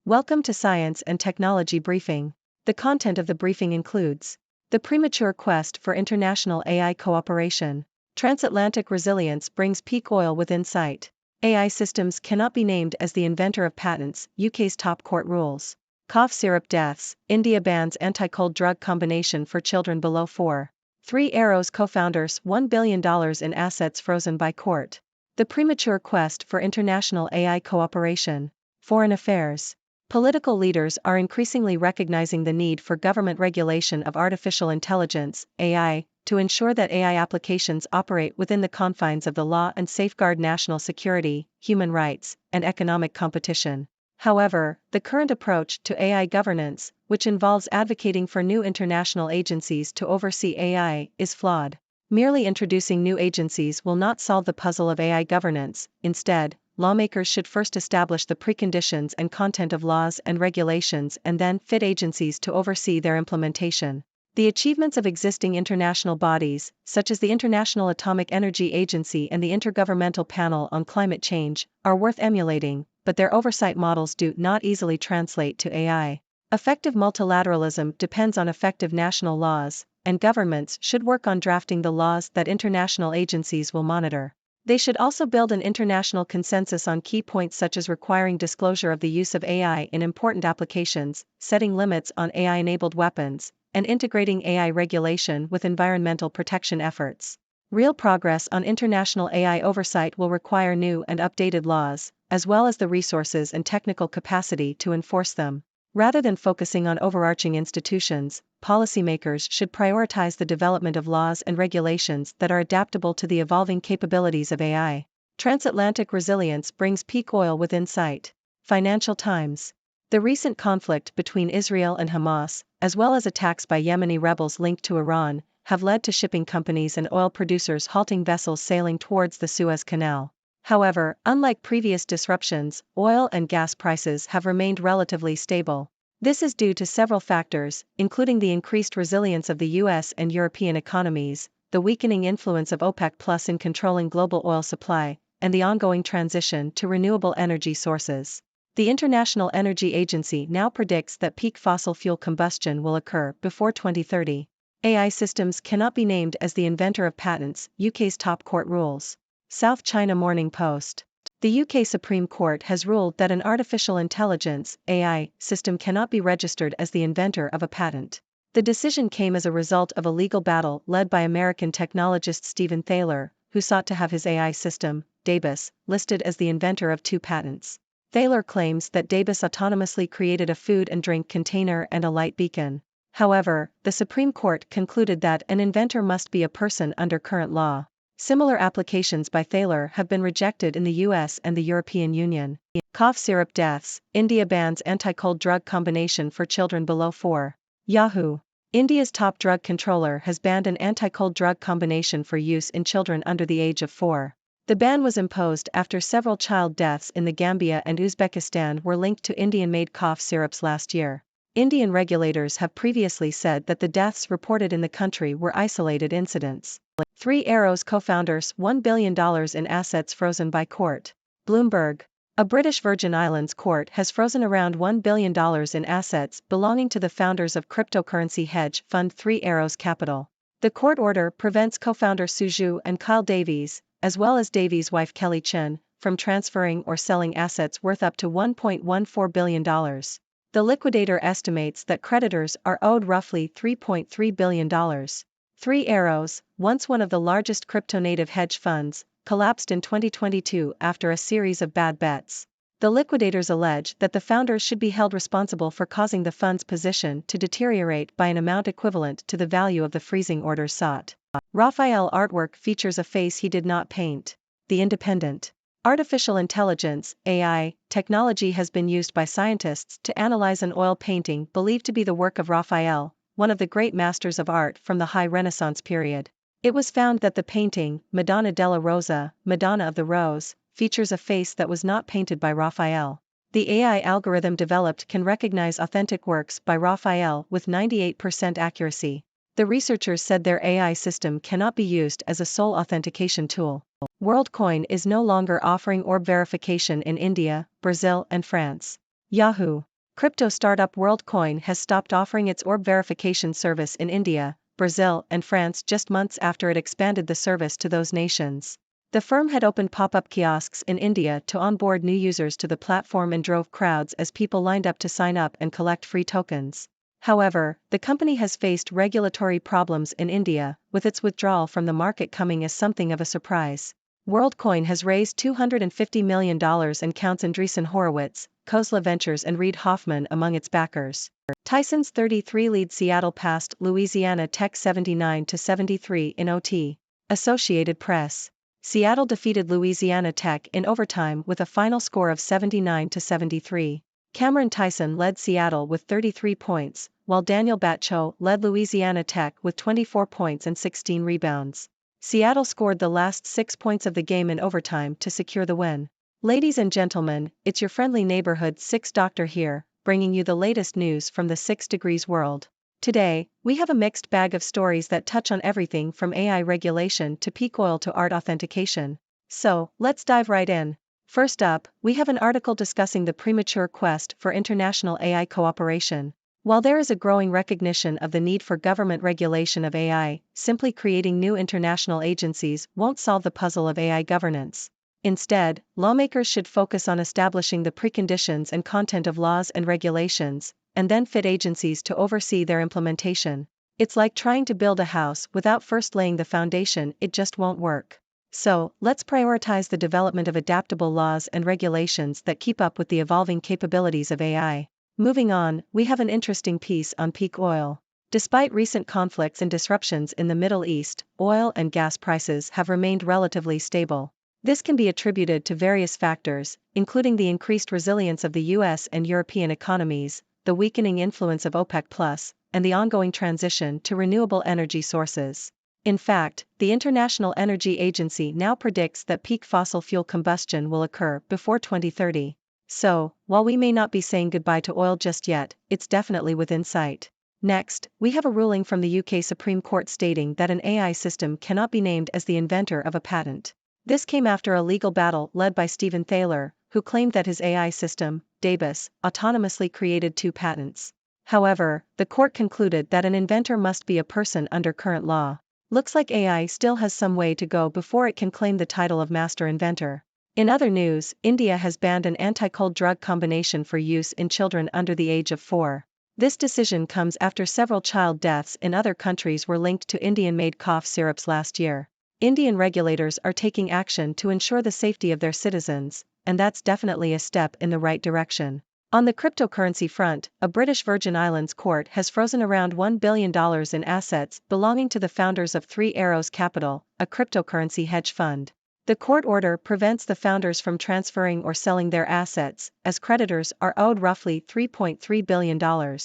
Welcome to Science and Technology Briefing. The content of the briefing includes the Premature Quest for International AI Cooperation. Transatlantic resilience brings peak oil within sight. AI systems cannot be named as the inventor of patents, UK's top court rules. Cough syrup deaths, India bans anti-cold drug combination for children below 4. 3 Arrow's co-founders $1 billion in assets frozen by court. The Premature Quest for International AI Cooperation. Foreign Affairs. Political leaders are increasingly recognizing the need for government regulation of artificial intelligence, AI, to ensure that AI applications operate within the confines of the law and safeguard national security, human rights, and economic competition. However, the current approach to AI governance, which involves advocating for new international agencies to oversee AI, is flawed. Merely introducing new agencies will not solve the puzzle of AI governance. Instead, lawmakers should first establish the preconditions and content of laws and regulations and then fit agencies to oversee their implementation. The achievements of existing international bodies, such as the International Atomic Energy Agency and the Intergovernmental Panel on Climate Change, are worth emulating, but their oversight models do not easily translate to AI. Effective multilateralism depends on effective national laws, and governments should work on drafting the laws that international agencies will monitor. They should also build an international consensus on key points such as requiring disclosure of the use of AI in important applications, setting limits on AI-enabled weapons, and integrating AI regulation with environmental protection efforts. Real progress on international AI oversight will require new and updated laws, as well as the resources and technical capacity to enforce them. Rather than focusing on overarching institutions, policymakers should prioritize the development of laws and regulations that are adaptable to the evolving capabilities of AI. Transatlantic resilience brings peak oil within sight. Financial Times. The recent conflict between Israel and Hamas, as well as attacks by Yemeni rebels linked to Iran, have led to shipping companies and oil producers halting vessels sailing towards the Suez Canal. However, unlike previous disruptions, oil and gas prices have remained relatively stable. This is due to several factors, including the increased resilience of the US and European economies, the weakening influence of OPEC+ in controlling global oil supply, and the ongoing transition to renewable energy sources. The International Energy Agency now predicts that peak fossil fuel combustion will occur before 2030. AI systems cannot be named as the inventor of patents, UK's top court rules. South China Morning Post. The UK Supreme Court has ruled that an artificial intelligence (AI) system cannot be registered as the inventor of a patent. The decision came as a result of a legal battle led by American technologist Stephen Thaler, who sought to have his AI system, Davis, listed as the inventor of 2 patents. Thaler claims that Davis autonomously created a food and drink container and a light beacon. However, the Supreme Court concluded that an inventor must be a person under current law. Similar applications by Thaler have been rejected in the US and the European Union. Cough syrup deaths, India bans anti-cold drug combination for children below 4. Yahoo! India's top drug controller has banned an anti-cold drug combination for use in children under the age of 4. The ban was imposed after several child deaths in the Gambia and Uzbekistan were linked to Indian-made cough syrups last year. Indian regulators have previously said that the deaths reported in the country were isolated incidents. 3 Arrow's co-founders $1 billion in assets frozen by court. Bloomberg. A British Virgin Islands court has frozen around $1 billion in assets belonging to the founders of cryptocurrency hedge fund 3 Arrows Capital. The court order prevents co-founder Su Zhu and Kyle Davies, as well as Davies' wife Kelly Chen, from transferring or selling assets worth up to $1.14 billion. The liquidator estimates that creditors are owed roughly $3.3 billion. 3 Arrows, once one of the largest crypto-native hedge funds, collapsed in 2022 after a series of bad bets. The liquidators allege that the founders should be held responsible for causing the fund's position to deteriorate by an amount equivalent to the value of the freezing orders sought. Raphael artwork features a face he did not paint. The Independent. Artificial intelligence (AI) technology has been used by scientists to analyze an oil painting believed to be the work of Raphael, one of the great masters of art from the High Renaissance period. It was found that the painting, Madonna della Rosa, Madonna of the Rose, features a face that was not painted by Raphael. The AI algorithm developed can recognize authentic works by Raphael with 98% accuracy. The researchers said their AI system cannot be used as a sole authentication tool. WorldCoin is no longer offering orb verification in India, Brazil, and France. Yahoo! Crypto startup WorldCoin has stopped offering its orb verification service in India, Brazil, and France just months after it expanded the service to those nations. The firm had opened pop-up kiosks in India to onboard new users to the platform and drove crowds as people lined up to sign up and collect free tokens. However, the company has faced regulatory problems in India, with its withdrawal from the market coming as something of a surprise. WorldCoin has raised $250 million and counts Andreessen Horowitz, Khosla Ventures and Reid Hoffman among its backers. Tyson's 33 lead Seattle past Louisiana Tech 79-73 in OT. Associated Press. Seattle defeated Louisiana Tech in overtime with a final score of 79-73. Cameron Tyson led Seattle with 33 points, while Daniel Batcho led Louisiana Tech with 24 points and 16 rebounds. Seattle scored the last 6 points of the game in overtime to secure the win. Ladies and gentlemen, it's your friendly neighborhood 6 Doctor here, bringing you the latest news from the 6 Degrees world. Today, we have a mixed bag of stories that touch on everything from AI regulation to peak oil to art authentication. So, let's dive right in. First up, we have an article discussing the Premature Quest for international AI cooperation. While there is a growing recognition of the need for government regulation of AI, simply creating new international agencies won't solve the puzzle of AI governance. Instead, lawmakers should focus on establishing the preconditions and content of laws and regulations, and then fit agencies to oversee their implementation. It's like trying to build a house without first laying the foundation, it just won't work. So, let's prioritize the development of adaptable laws and regulations that keep up with the evolving capabilities of AI. Moving on, we have an interesting piece on peak oil. Despite recent conflicts and disruptions in the Middle East, oil and gas prices have remained relatively stable. This can be attributed to various factors, including the increased resilience of the US and European economies, the weakening influence of OPEC+, and the ongoing transition to renewable energy sources. In fact, the International Energy Agency now predicts that peak fossil fuel combustion will occur before 2030. So, while we may not be saying goodbye to oil just yet, it's definitely within sight. Next, we have a ruling from the UK Supreme Court stating that an AI system cannot be named as the inventor of a patent. This came after a legal battle led by Stephen Thaler, who claimed that his AI system, Davis, autonomously created 2 patents. However, the court concluded that an inventor must be a person under current law. Looks like AI still has some way to go before it can claim the title of master inventor. In other news, India has banned an anti-cold drug combination for use in children under the age of 4. This decision comes after several child deaths in other countries were linked to Indian-made cough syrups last year. Indian regulators are taking action to ensure the safety of their citizens, and that's definitely a step in the right direction. On the cryptocurrency front, a British Virgin Islands court has frozen around $1 billion in assets belonging to the founders of Three Arrows Capital, a cryptocurrency hedge fund. The court order prevents the founders from transferring or selling their assets, as creditors are owed roughly $3.3 billion.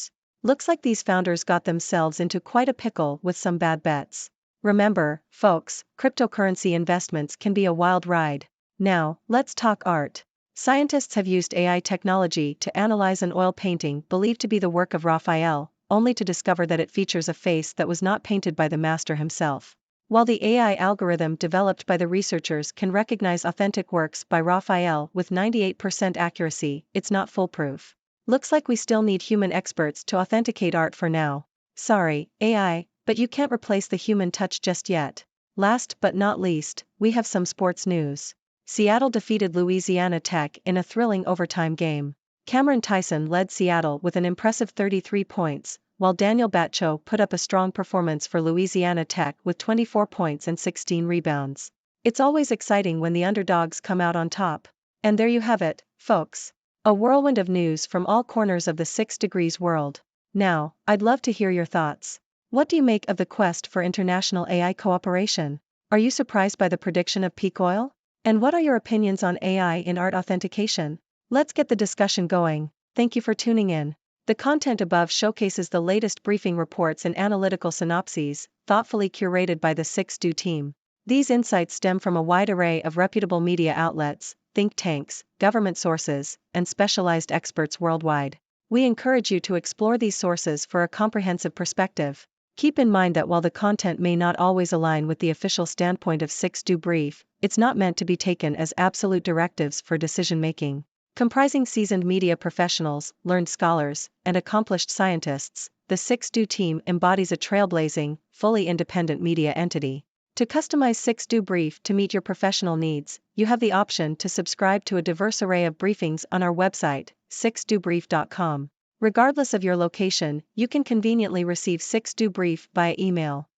Looks like these founders got themselves into quite a pickle with some bad bets. Remember, folks, cryptocurrency investments can be a wild ride. Now, let's talk art. Scientists have used AI technology to analyze an oil painting believed to be the work of Raphael, only to discover that it features a face that was not painted by the master himself. While the AI algorithm developed by the researchers can recognize authentic works by Raphael with 98% accuracy, it's not foolproof. Looks like we still need human experts to authenticate art for now. Sorry, AI, but you can't replace the human touch just yet. Last but not least, we have some sports news. Seattle defeated Louisiana Tech in a thrilling overtime game. Cameron Tyson led Seattle with an impressive 33 points, while Daniel Batcho put up a strong performance for Louisiana Tech with 24 points and 16 rebounds. It's always exciting when the underdogs come out on top. And there you have it, folks. A whirlwind of news from all corners of the 6 Degrees world. Now, I'd love to hear your thoughts. What do you make of the quest for international AI cooperation? Are you surprised by the prediction of peak oil? And what are your opinions on AI in art authentication? Let's get the discussion going. Thank you for tuning in. The content above showcases the latest briefing reports and analytical synopses, thoughtfully curated by the 6Do team. These insights stem from a wide array of reputable media outlets, think tanks, government sources, and specialized experts worldwide. We encourage you to explore these sources for a comprehensive perspective. Keep in mind that while the content may not always align with the official standpoint of 6Do Brief, it's not meant to be taken as absolute directives for decision-making. Comprising seasoned media professionals, learned scholars, and accomplished scientists, the 6Do team embodies a trailblazing, fully independent media entity. To customize 6Do Brief to meet your professional needs, you have the option to subscribe to a diverse array of briefings on our website, 6dobrief.com. Regardless of your location, you can conveniently receive 6Do Brief via email.